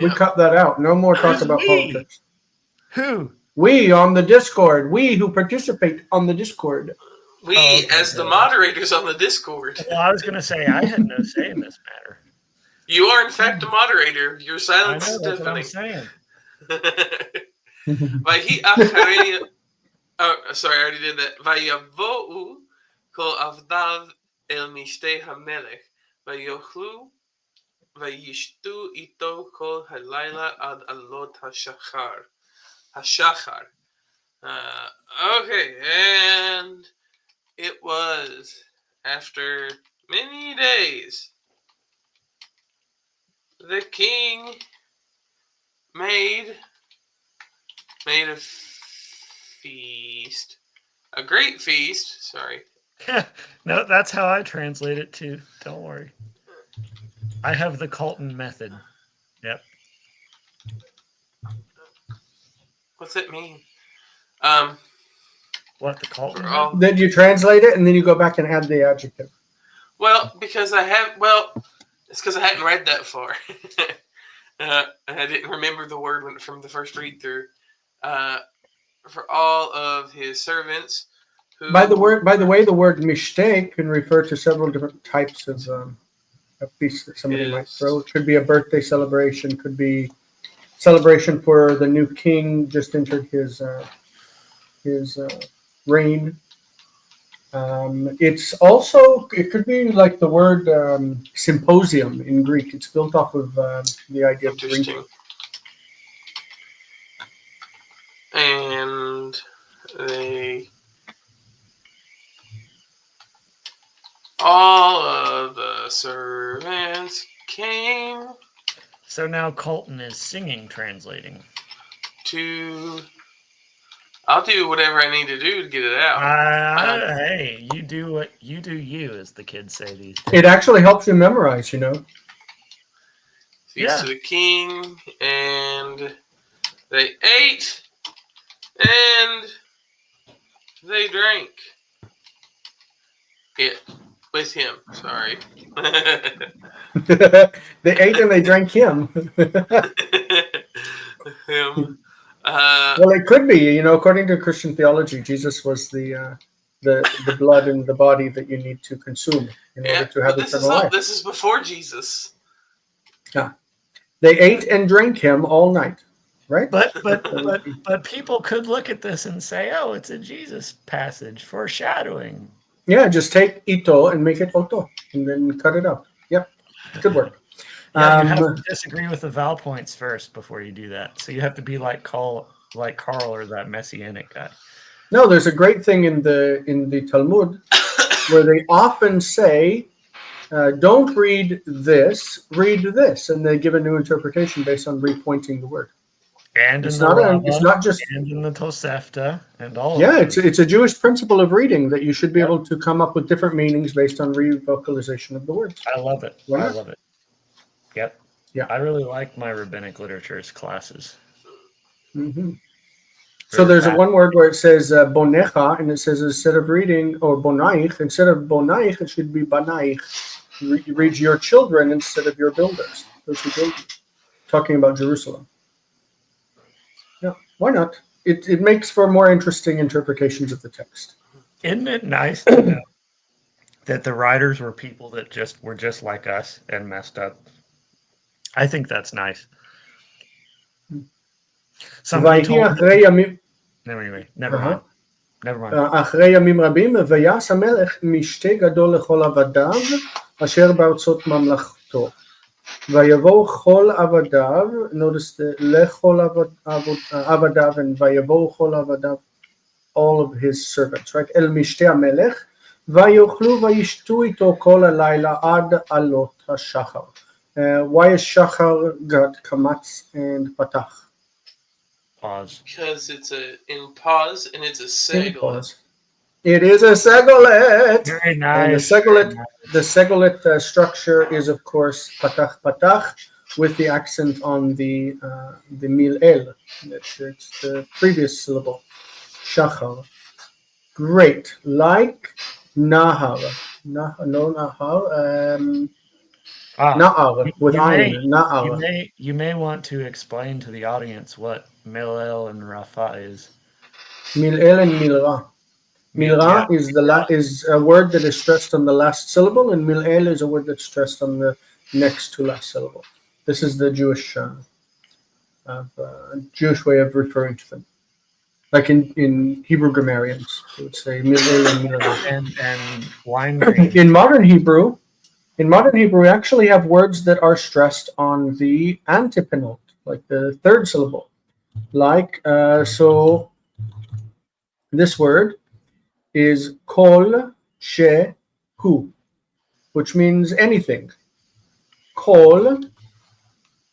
We
Yeah.
cut that out. No more talk
Who's
about
we?
politics.
Who?
We on the Discord. We who participate on the Discord.
We,
Oh, okay,
as the
good.
moderators on the Discord,
Well, I was going to say I had no say in this matter.
you are in fact a moderator. Your
I
silence
know,
is
that's what I'm
deafening.
saying.
ויהי אחרי, sorry, I already did that. ויבואו כל עבדיו אל משתה המלך, ויאכלו וישתו איתו כל הלילה עד עלות השחר. Okay, and it was after many days the king made a feast, a great feast. Sorry.
No, that's how I translate it too. Don't worry. I have the Colton method. Yep.
What's that mean?
What, the Colton
For
method?
all,
Then you translate it and then you go back and add the adjective.
well, because it's because I hadn't read that far. And I didn't remember the word from the first read through. For all of his servants. Who,
By the way, the word mistake can refer to several different types of a feast that somebody might
Yes.
throw. It could be a birthday celebration. Could be celebration for the new king just entered his reign. It could be like the word symposium in Greek. It's built off of the idea of drinking.
Interesting. And all of the servants came
So now Colton is singing, translating.
to. I'll do whatever I need to do to get it out.
Hey, you do what you do, you, as the kids say these days.
It actually helps you memorize, you know.
Feast
Yeah.
of the king, and they ate and they drank it with him. Sorry.
They ate and they drank him.
Him.
Well, it could be, you know, according to Christian theology, Jesus was the blood and the body that you need to consume in order to have
but this
eternal life.
this is before Jesus.
They ate and drank him all night, right?
But people could look at this and say, "Oh, it's a Jesus passage, foreshadowing."
Yeah, just take ito and make it oto, and then cut it out. Yep, good work.
Yeah, you have to disagree with the vowel points first before you do that. So you have to be like Carl or that messianic guy.
No, there's a great thing in the Talmud where they often say, "Don't read this, read this," and they give a new interpretation based on repointing the word.
And
It's
in the
not
Rava,
it's not just
and in the Tosefta, and all
yeah,
of them.
it's a Jewish principle of reading that you should be
Yep.
able to come up with different meanings based on revocalization of the words.
I love it.
Why
I
not?
love it. Yep.
Yeah.
I really like my rabbinic literatures classes.
Hmm. So
Very
there's
fast.
one word where it says bonecha, and it says instead of reading, or bonaich, instead of bonaich, it should be banaich. You read your children instead of your builders, those who build you. Talking about Jerusalem. Yeah, why not? It makes for more interesting interpretations of the text.
Isn't it nice to know that the writers were people that were just like us and messed up? I think that's nice. Somebody
ויהי
told me.
אחרי ימים,
Anyway, never
Uh-huh.
mind. Never mind.
אחרי ימים רבים, ויעש המלך משתה גדול לכל עבדיו, אשר בארצות ממלכתו. ויבואו כל עבדיו, notice the לכל עבדיו, and ויבואו כל עבדיו, all of his servants, right? אל משתה המלך, ויאכלו וישתו איתו כל הלילה עד עלות השחר. Why is שחר got קמץ and פתח?
Pause.
Because it's in pause and it's a seglet.
It is a segolet.
Very
And
nice.
the segolet structure is, of course, patach patach, with the accent on the mil el. It's the previous syllable, shachar. Great, like nahar, no nahar, na'ar with ayin, na'ar.
You may want to explain to the audience what Milel and Rafa is.
Mil el and milra. Milra is a word that is stressed on the last syllable, and mil'el is a word that's stressed on the next to last syllable. This is the Jewish Jewish way of referring to them. Like in Hebrew grammarians, they would say mil'el and milra.
And Weingreen.
In modern Hebrew, we actually have words that are stressed on the antepenult, like the third syllable. Like so, this word is kol shehu, which means anything. Kol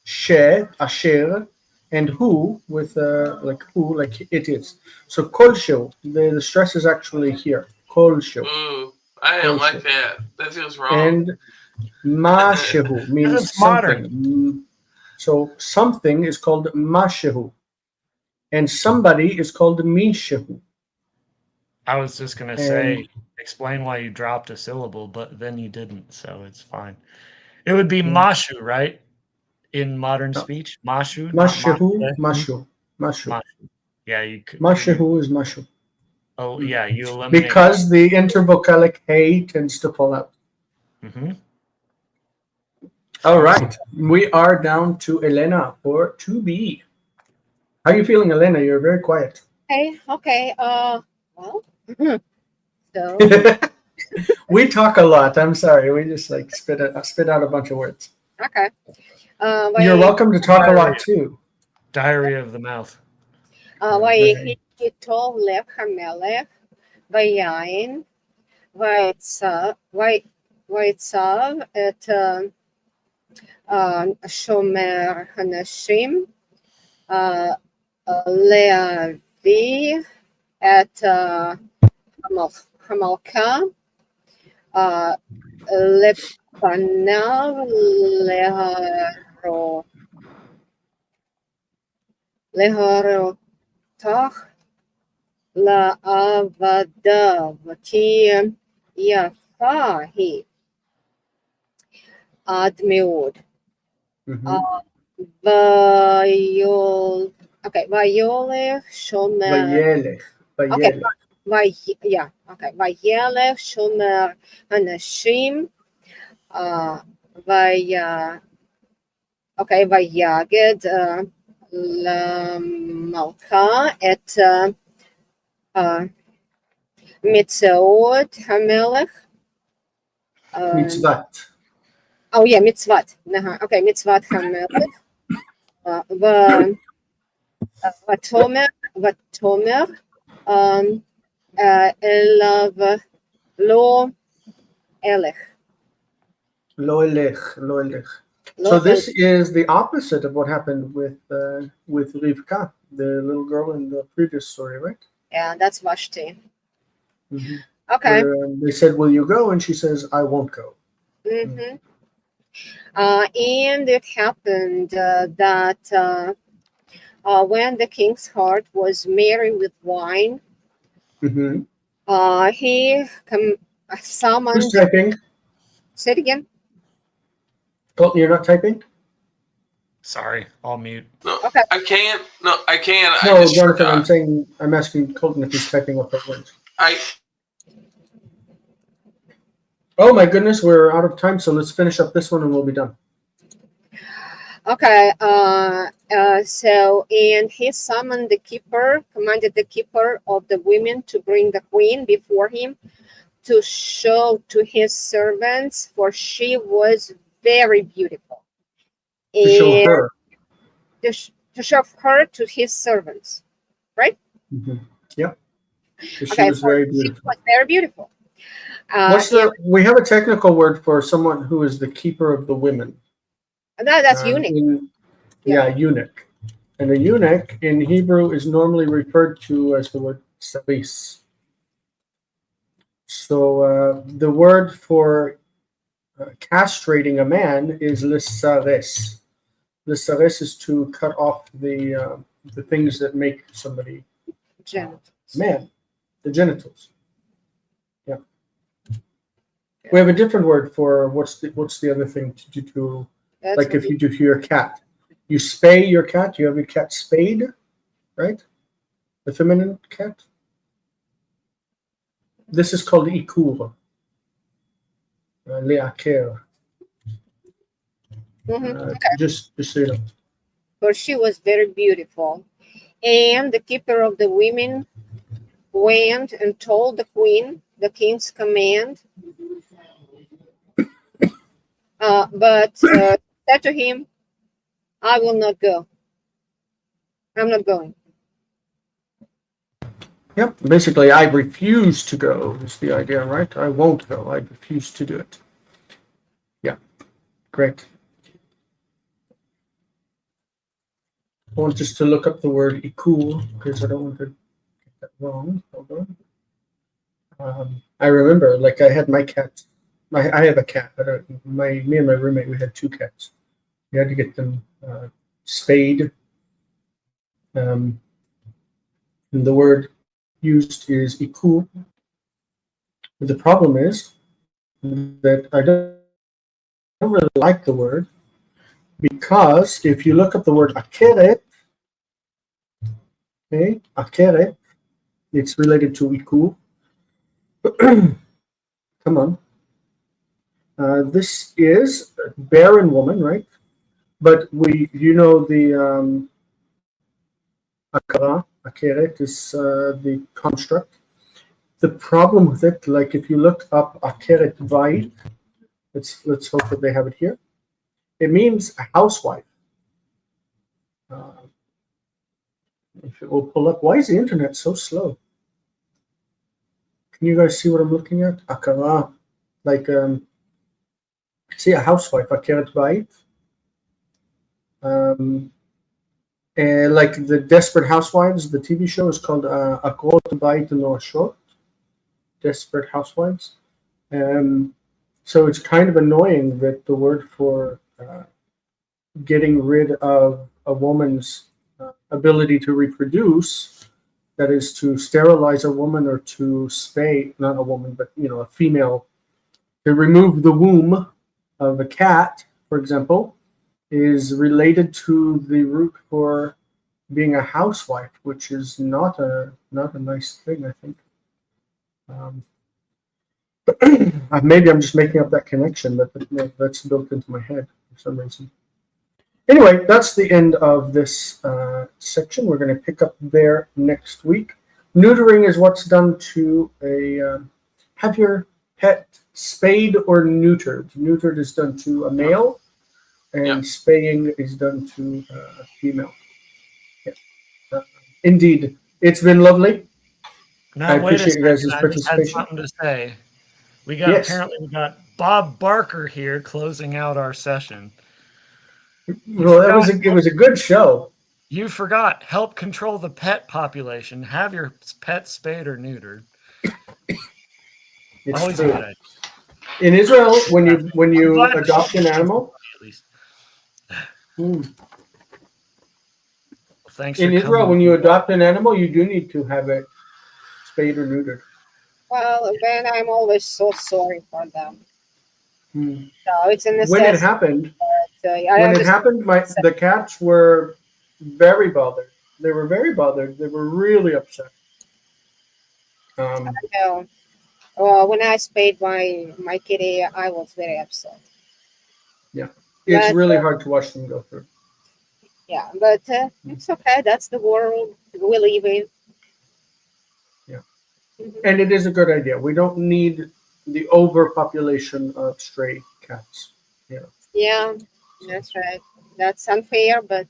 she asher and hu with like who, like it is. So kol shehu, the stress is actually here. Kol shehu.
Ooh, I didn't like that. That feels wrong.
And ma shehu means
It's modern.
something. So something is called ma shehu, and somebody is called mi shehu.
I was just going to say, explain why you dropped a syllable, but then you didn't, so it's fine. It would be mashu, right? In modern speech? Mashu?
Mashehu, mashu.
Yeah, you could.
Mashehu is mashu.
Oh, yeah, you eliminate.
Because the intervocalic hey tends to pull out.
Mm-hmm.
All right. We are down to Elena for 2B. How are you feeling, Elena? You're very quiet.
Okay. Well, so
We talk a lot. I'm sorry. We just like spit out a bunch of words.
okay.
You're welcome to talk a lot too.
Diarrhea of the mouth.
ויהי איתו לב המלך ויין ויצב את שומר הנשים להביא את המלכה לפניו להרותח לעבדיו כי יפה היא עד מאוד. ויולך שומר וילך שומר הנשים ויגד למלכה את מצוות המלך.
מצוות.
מצוות. מצוות המלך. ותאמר אליו לא אלך.
לא אלך. So
Local,
this is the opposite of what happened with Rivka, the little girl in the previous story, right?
yeah, that's Vashti.
Mm-hmm.
Okay.
Where they said, "Will you go?" And she says, "I won't go."
Mm-hmm. And it happened that when the king's heart was merry with wine,
Mm-hmm.
he
Who's
summoned.
typing?
Say it again.
Colton, you're not typing?
Sorry, I'll mute.
No,
Okay.
I can't. No, I can. I
No,
just
Jonathan,
forgot.
I'm asking Colton if he's typing up that words.
I
Oh my goodness, we're out of time, so let's finish up this one and we'll be done.
Okay. So, and he summoned the keeper, commanded the keeper of the women to bring the queen before him to show to his servants, for she was very beautiful.
To show
And
her.
to show her to his servants, right?
Mm-hmm. Yep. She
Okay,
was
for
very
she
beautiful.
was very beautiful.
What's we have a technical word for someone who is the keeper of the women.
That's eunuch.
Eunuch. And a eunuch in Hebrew is normally referred to as the word saris. So the word for castrating a man is lisares. Lisares is to cut off the things that make somebody
Genitals.
man, the genitals. Yeah. We have a different word for what's the other thing to do,
That's
like
what
if you do to your cat. You spay your cat, you have your cat spayed, right? The feminine cat. This is called ikur. Leaker. Just so you know.
For she was very beautiful. And the keeper of the women went and told the queen the king's command. But said to him, I will not go. I'm not going.
Yep. Basically, I refuse to go is the idea, right? I won't go. I refuse to do it. Yeah. Great. I want just to look up the word ikur because I don't want to get that wrong. Hold on. I remember, like, I had my cat. I have a cat. Me and my roommate, we had two cats. We had to get them spayed. And the word used is ikur. But the problem is that I don't really like the word because if you look up the word akeret, okay, akeret, it's related to ikur. Come on. This is a barren woman, right? But the akara, akeret is the construct. The problem with it, like if you look up akeret vayit, let's hope that they have it here. It means a housewife. If it will pull up, why is the internet so slow? Can you guys see what I'm looking at? Akara, like see a housewife, akeret vayit. And like the Desperate Housewives, the TV show is called Akrot Bayit Noashot, Desperate Housewives. So it's kind of annoying that the word for getting rid of a woman's ability to reproduce, that is to sterilize a woman or to spay, not a woman, but a female, to remove the womb of a cat, for example, is related to the root for being a housewife, which is not a nice thing, I think. Maybe I'm just making up that connection, but that's built into my head for some reason. Anyway, that's the end of this section. We're going to pick up there next week. Neutering is what's done to have your pet spayed or neutered. Neutered is done to a male, and spaying is done to a female. Yeah. Indeed, it's been lovely.
Now,
I
wait a
appreciate you guys'
second. I just had
participation.
something to say.
Yes.
Apparently we got Bob Barker here closing out our session.
Well, it was a good show.
You forgot. Help control the pet population. Have your pet spayed or neutered.
It's
Always a
true.
good idea.
In Israel, when you
I'm glad
adopt an animal,
at least.
hmm,
Thanks
in
for
Israel,
coming.
when you adopt an animal, you do need to have it spayed or neutered.
Well, then I'm always so sorry for them.
Hmm.
So it's a
When it
necessity.
happened,
So I
when it
understand.
happened, the cats were very bothered. They were very bothered. They were really upset.
So, when I spayed my kitty, I was very upset.
Yeah, it's
But
really hard to watch them go through.
yeah, but it's okay. That's the world we live in.
Yeah.
Mhm.
And it is a good idea. We don't need the overpopulation of stray cats. Yeah.
Yeah, that's right. That's unfair, but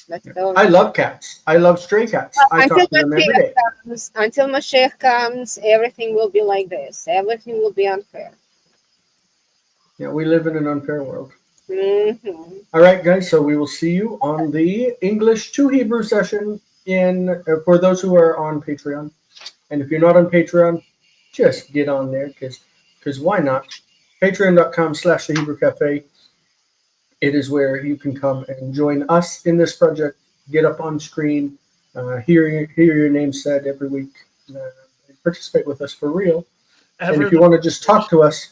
let's go.
I love cats. I love stray cats. I
Until
talk to them every day.
Mashiach comes, everything will be like this. Everything will be unfair.
Yeah, we live in an unfair world.
Mm-hmm.
All right, guys. So we will see you on the English to Hebrew session for those who are on Patreon. And if you're not on Patreon, just get on there because why not? Patreon.com/the Hebrew Cafe. It is where you can come and join us in this project. Get up on screen, hear your name said every week, and participate with us for real. And if you want to just talk to us,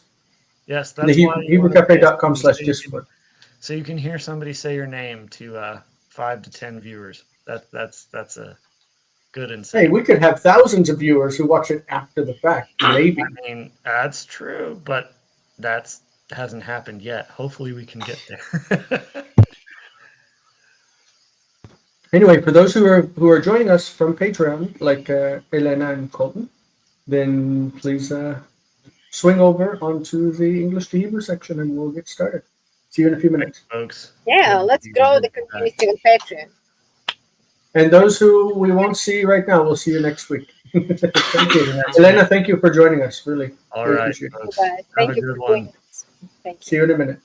Yes, that's why
HebrewCafe.com/Discord.
So you can hear somebody say your name to 5 to 10 viewers. That's a good
Hey,
incentive.
we could have thousands of viewers who watch it after the fact. Maybe.
I mean, that's true, but that hasn't happened yet. Hopefully, we can get there.
Anyway, for those who are joining us from Patreon, like Elena and Colton, then please swing over onto the English to Hebrew section and we'll get started. See you in a few minutes.
Folks.
Yeah, let's grow the community on Patreon.
And those who we won't see right now, we'll see you next week. Thank you.
Next
Elena,
week.
thank you for joining us. Really.
All
We
right,
appreciate it.
folks.
Bye.
Have
Thank
a
you
good
for
one.
doing this. Thank you.
See you in a minute.